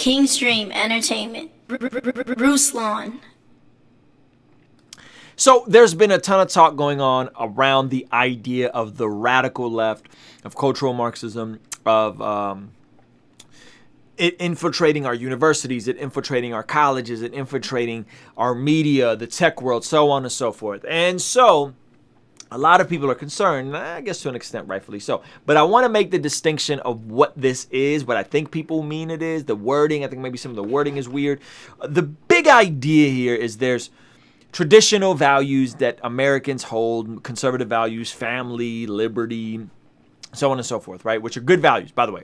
Kingstream Entertainment. Ruslan. So there's been a ton of talk going on around the idea of the radical left, of cultural Marxism, of it infiltrating our universities, it infiltrating our colleges, it infiltrating our media, the tech world, so on and so forth. And so a lot of people are concerned, I guess to an extent rightfully so. But I want to make the distinction of what this is, what I think people mean it is, the wording. I think maybe some of the wording is weird. The big idea here is there's traditional values that Americans hold, conservative values, family, liberty, so on and so forth, right? Which are good values, by the way.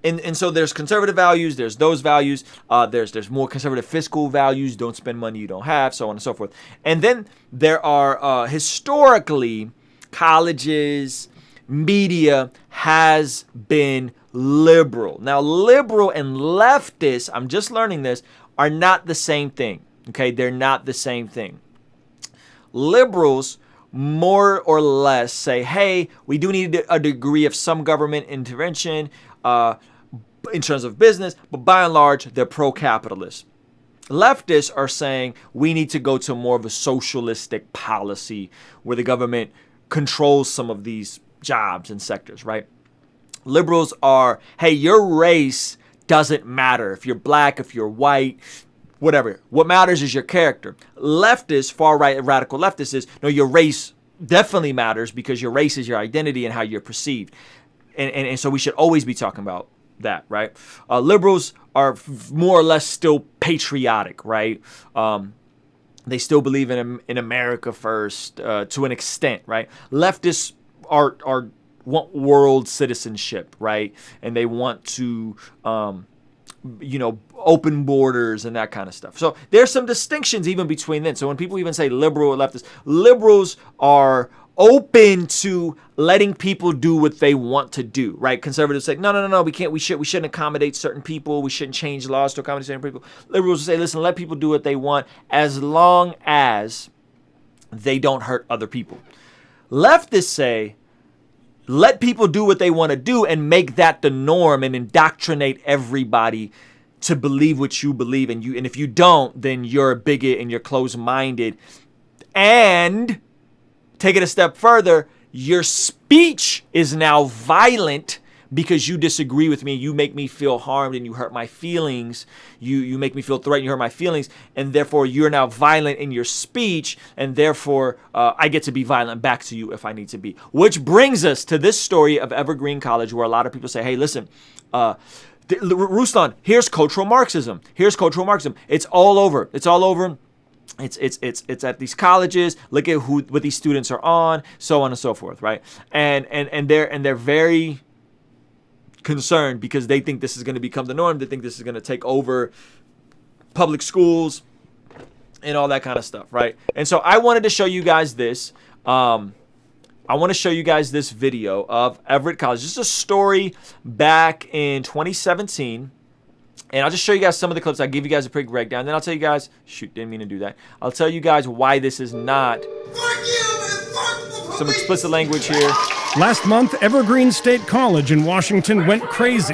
And so there's conservative values, there's those values, there's more conservative fiscal values, don't spend money you don't have, so on and so forth. And then there are historically colleges, media has been liberal. Now liberal and leftist, I'm just learning this, are not the same thing. Okay, they're not the same thing. Liberals more or less say, hey, we do need a degree of some government intervention in terms of business, but by and large, they're pro-capitalist. Leftists are saying we need to go to more of a socialistic policy where the government controls some of these jobs and sectors, right? Liberals are, hey, your race doesn't matter. If you're black, if you're white, whatever. What matters is your character. Leftists, far right radical leftists is, no, your race definitely matters because your race is your identity and how you're perceived. And so we should always be talking about that, right? Liberals are more or less still patriotic, right? They still believe in America first to an extent, right? Leftists want world citizenship, right? And they want to open borders and that kind of stuff. So there's some distinctions even between them. So when people even say liberal or leftist, liberals are open to letting people do what they want to do, right? Conservatives say, no, we can't, we shouldn't accommodate certain people. We shouldn't change laws to accommodate certain people. Liberals say, listen, let people do what they want as long as they don't hurt other people. Leftists say, let people do what they want to do and make that the norm and indoctrinate everybody to believe what you believe. And if you don't, then you're a bigot and you're closed-minded. And take it a step further, your speech is now violent because you disagree with me. You make me feel harmed and you hurt my feelings. You make me feel threatened, you hurt my feelings. And therefore, you're now violent in your speech. And therefore, I get to be violent back to you if I need to be. Which brings us to this story of Evergreen College where a lot of people say, hey, listen, Ruslan, here's cultural Marxism. Here's cultural Marxism. It's all over. It's all over. It's at these colleges. Look at what these students are on, so on and so forth, right? And they're very concerned because they think this is going to become the norm. They think this is going to take over public schools and all that kind of stuff, right? And so I wanted to show you guys this. I want to show you guys this video of Everett College. This is a story back in 2017. And I'll just show you guys some of the clips. I'll give you guys a quick breakdown. Then I'll tell you guys, shoot, didn't mean to do that. I'll tell you guys why this is not some explicit language here. Last month, Evergreen State College in Washington went crazy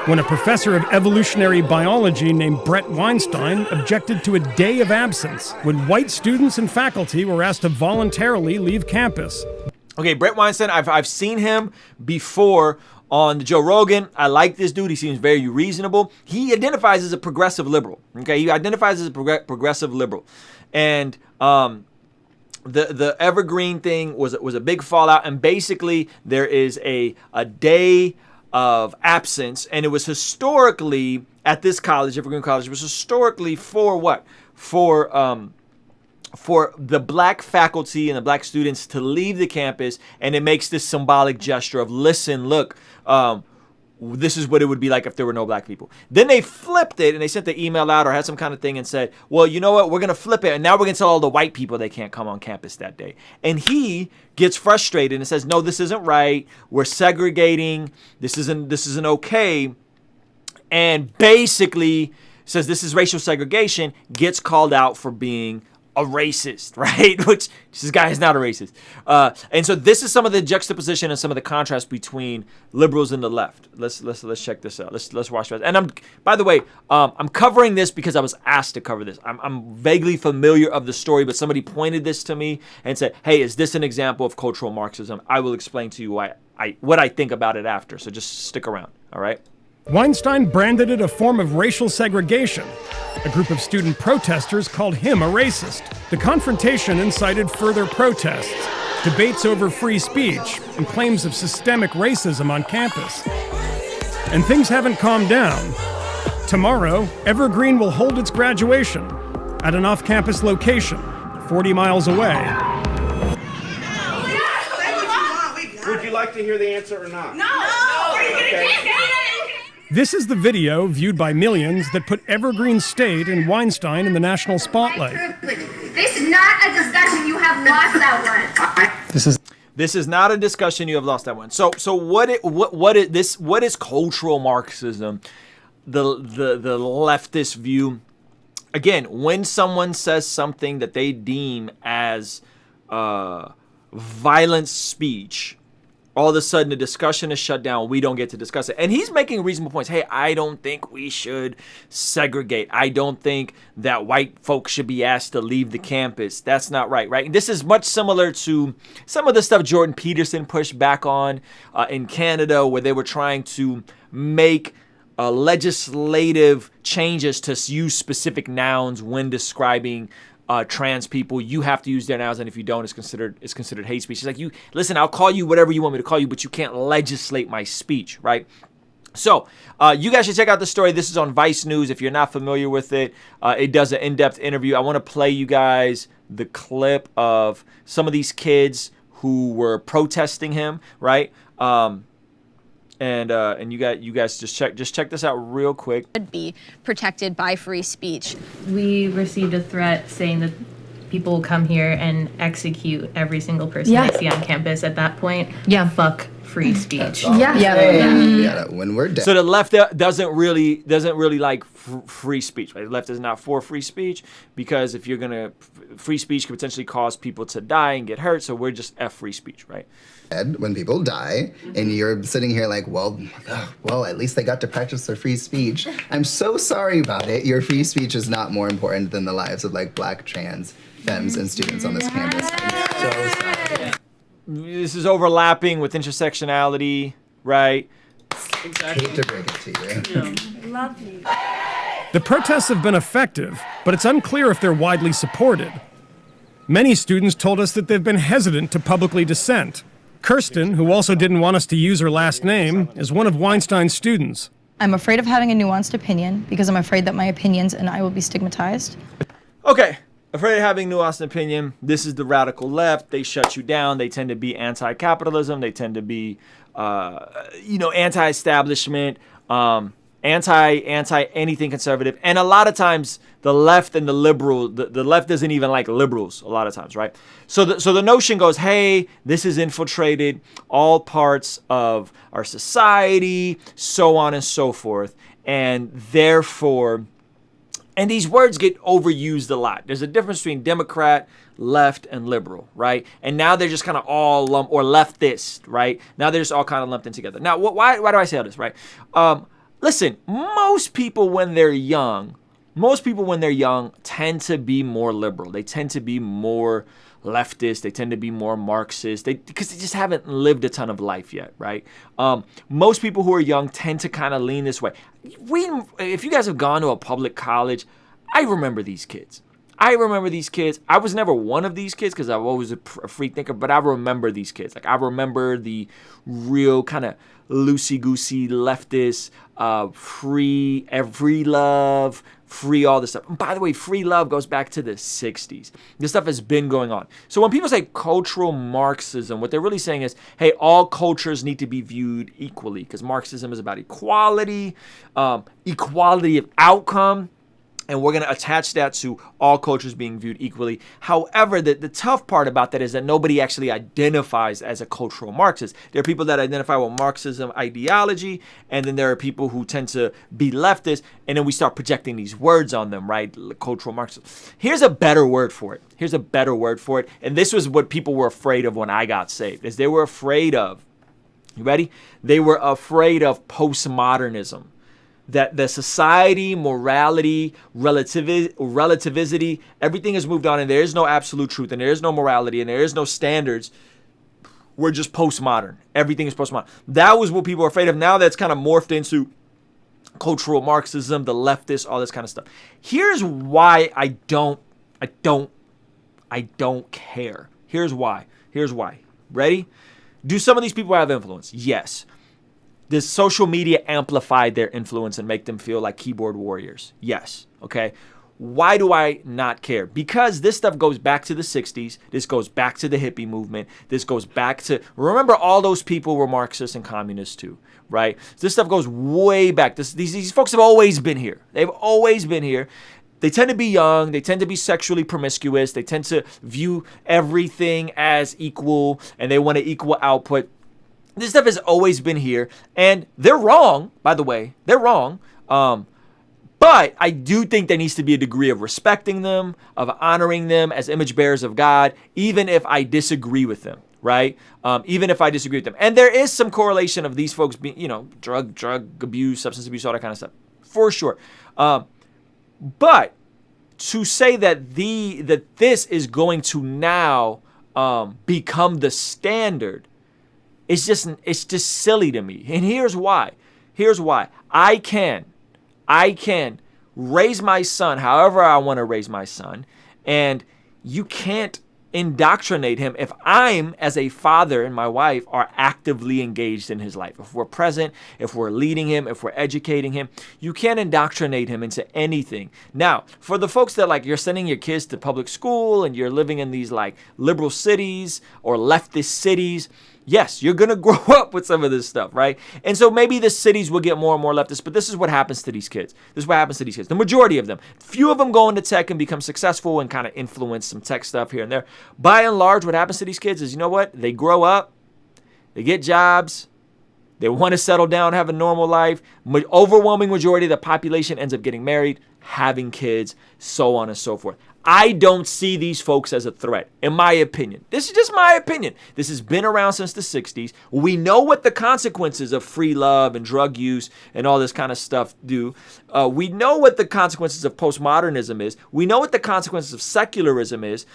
when a professor of evolutionary biology named Brett Weinstein objected to a day of absence when white students and faculty were asked to voluntarily leave campus. Okay, Brett Weinstein, I've seen him before on Joe Rogan. I like this dude. He seems very reasonable. He identifies as a progressive liberal. Okay, he identifies as a progressive liberal. And the Evergreen thing was a big fallout. And basically, there is a day of absence. And it was historically, at this college, Evergreen College, it was historically for what? For the black faculty and the black students to leave the campus, and it makes this symbolic gesture of, listen, look, this is what it would be like if there were no black people. Then they flipped it, and they sent the email out or had some kind of thing and said, well, you know what, we're going to flip it, and now we're going to tell all the white people they can't come on campus that day. And he gets frustrated and says, no, this isn't right. We're segregating. This isn't okay. And basically says this is racial segregation, gets called out for being a racist, right? Which this guy is not a racist. And so this is some of the juxtaposition and some of the contrast between liberals and the left. Let's check this out. Let's watch that. And by the way, I'm covering this because I was asked to cover this. I'm vaguely familiar of the story, but somebody pointed this to me and said, "Hey, is this an example of cultural Marxism?" I will explain to you what I think about it after. So just stick around. All right. Weinstein branded it a form of racial segregation. A group of student protesters called him a racist. The confrontation incited further protests, debates over free speech, and claims of systemic racism on campus. And things haven't calmed down. Tomorrow, Evergreen will hold its graduation at an off-campus location, 40 miles away. Would you like to hear the answer or not? No! Are you gonna kick it? This is the video, viewed by millions, that put Evergreen State and Weinstein in the national spotlight. This is not a discussion. You have lost that one. This is not a discussion. You have lost that one. So what is cultural Marxism? The leftist view. Again, when someone says something that they deem as violent speech, all of a sudden the discussion is shut down. We don't get to discuss it. And he's making reasonable points. Hey, I don't think we should segregate. I don't think that white folks should be asked to leave the campus. That's not right, right? And this is much similar to some of the stuff Jordan Peterson pushed back on in Canada, where they were trying to make legislative changes to use specific nouns when describing trans people. You have to use their nouns, and if you don't, it's considered hate speech. It's like, you listen, I'll call you whatever you want me to call you, but you can't legislate my speech, right? So you guys should check out the story. This is on Vice News. If you're not familiar with it, it does an in-depth interview. I want to play you guys the clip of some of these kids who were protesting him, right? And you guys just check this out real quick. Would be protected by free speech. We received a threat saying that people will come here and execute every single person they see on campus. At that point, fuck free speech. Yeah. When we're dead. So the left doesn't really like free speech, right? The left is not for free speech, because if you're gonna, free speech could potentially cause people to die and get hurt. So we're just F free speech, right? When people die, and you're sitting here like, well, at least they got to practice their free speech. I'm so sorry about it. Your free speech is not more important than the lives of like black, trans, femmes, and students on this campus. I'm so sorry. This is overlapping with intersectionality, right? Exactly. Hate to break it to you. Lovely. The protests have been effective, but it's unclear if they're widely supported. Many students told us that they've been hesitant to publicly dissent. Kirsten, who also didn't want us to use her last name, is one of Weinstein's students. I'm afraid of having a nuanced opinion because I'm afraid that my opinions and I will be stigmatized. Okay, afraid of having nuanced opinion. This is the radical left. They shut you down. They tend to be anti-capitalism. They tend to be, anti-establishment, anti anything conservative. And a lot of times the left and the liberal, the left doesn't even like liberals a lot of times, right? So the notion goes, hey, this has infiltrated all parts of our society, so on and so forth. And therefore, and these words get overused a lot. There's a difference between Democrat, left, and liberal, right? And now they're just kind of all lumped, or leftist, right? Now they're just all kind of lumped in together. Now, why do I say all this, right? Listen, most people when they're young tend to be more liberal. They tend to be more leftist. They tend to be more Marxist. Because they just haven't lived a ton of life yet, right? Most people who are young tend to kind of lean this way. If you guys have gone to a public college, I remember these kids. I was never one of these kids because I was always a free thinker, but I remember these kids. Like, I remember the real kind of loosey-goosey leftist, free love, free all this stuff. And by the way, free love goes back to the 60s. This stuff has been going on. So when people say cultural Marxism, what they're really saying is, hey, all cultures need to be viewed equally, because Marxism is about equality, equality of outcome. And we're going to attach that to all cultures being viewed equally. However, the tough part about that is that nobody actually identifies as a cultural Marxist. There are people that identify with Marxism ideology, and then there are people who tend to be leftist, and then we start projecting these words on them, right? Cultural Marxism. Here's a better word for it. Here's a better word for it. And this was what people were afraid of when I got saved, is they were afraid of, you ready? They were afraid of postmodernism. That the society, morality, relativity, everything has moved on, and there is no absolute truth, and there is no morality, and there is no standards. We're just postmodern. Everything is postmodern. That was what people were afraid of. Now that's kind of morphed into cultural Marxism, the leftists, all this kind of stuff. Here's why I don't care. Here's why. Ready? Do some of these people have influence? Yes. Does social media amplify their influence and make them feel like keyboard warriors? Yes. Okay. Why do I not care? Because this stuff goes back to the 60s. This goes back to the hippie movement. This goes back to, remember, all those people were Marxists and communists too, right? This stuff goes way back. These folks have always been here. They've always been here. They tend to be young. They tend to be sexually promiscuous. They tend to view everything as equal, and they want an equal output. This stuff has always been here, and they're wrong, by the way. They're wrong. But I do think there needs to be a degree of respecting them, of honoring them as image bearers of God, even if I disagree with them, right? Even if I disagree with them. And there is some correlation of these folks being, drug abuse, substance abuse, all that kind of stuff, for sure. But to say that this is going to now become the standard, it's just silly to me. And here's why. I can raise my son however I want to raise my son, and you can't indoctrinate him if I'm, as a father, and my wife are actively engaged in his life. If we're present, if we're leading him, if we're educating him, you can't indoctrinate him into anything. Now, for the folks that you're sending your kids to public school and you're living in these liberal cities or leftist cities, yes, you're going to grow up with some of this stuff, right? And so maybe the cities will get more and more leftist, but this is what happens to these kids. The majority of them. Few of them go into tech and become successful and kind of influence some tech stuff here and there. By and large, what happens to these kids is, you know what? They grow up, they get jobs, they want to settle down, have a normal life. Overwhelming majority of the population ends up getting married, having kids, so on and so forth. I don't see these folks as a threat, in my opinion. This is just my opinion. This has been around since the 60s. We know what the consequences of free love and drug use and all this kind of stuff do. We know what the consequences of postmodernism is. We know what the consequences of secularism is.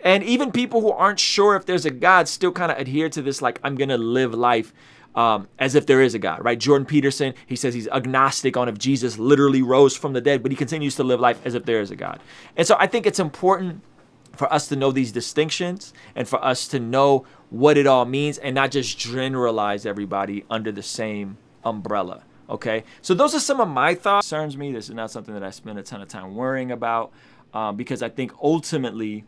And even people who aren't sure if there's a God still kind of adhere to this, I'm going to live life as if there is a God, right? Jordan Peterson, he says he's agnostic on if Jesus literally rose from the dead, but he continues to live life as if there is a God. And so I think it's important for us to know these distinctions and for us to know what it all means and not just generalize everybody under the same umbrella, okay? So those are some of my thoughts. It concerns me. This is not something that I spend a ton of time worrying about because I think ultimately,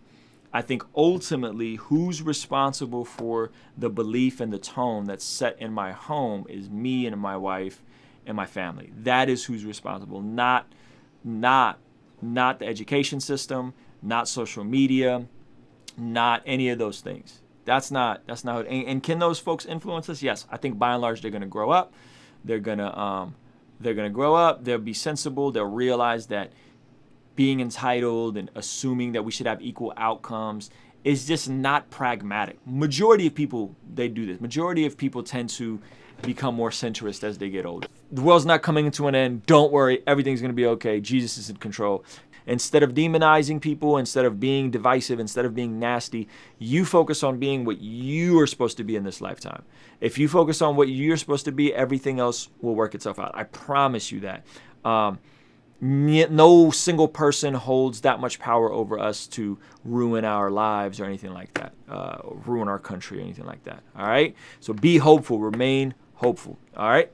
who's responsible for the belief and the tone that's set in my home is me and my wife and my family. That is who's responsible, not the education system, not social media, not any of those things. That's not and can those folks influence us? Yes, I think by and large they're going to grow up. They're going to grow up. They'll be sensible. They'll realize that being entitled and assuming that we should have equal outcomes is just not pragmatic. Majority of people, they do this. Majority of people tend to become more centrist as they get older. The world's not coming to an end. Don't worry. Everything's going to be okay. Jesus is in control. Instead of demonizing people, instead of being divisive, instead of being nasty, you focus on being what you are supposed to be in this lifetime. If you focus on what you're supposed to be, everything else will work itself out. I promise you that. No single person holds that much power over us to ruin our lives or anything like that, ruin our country or anything like that. All right. So be hopeful, remain hopeful. All right.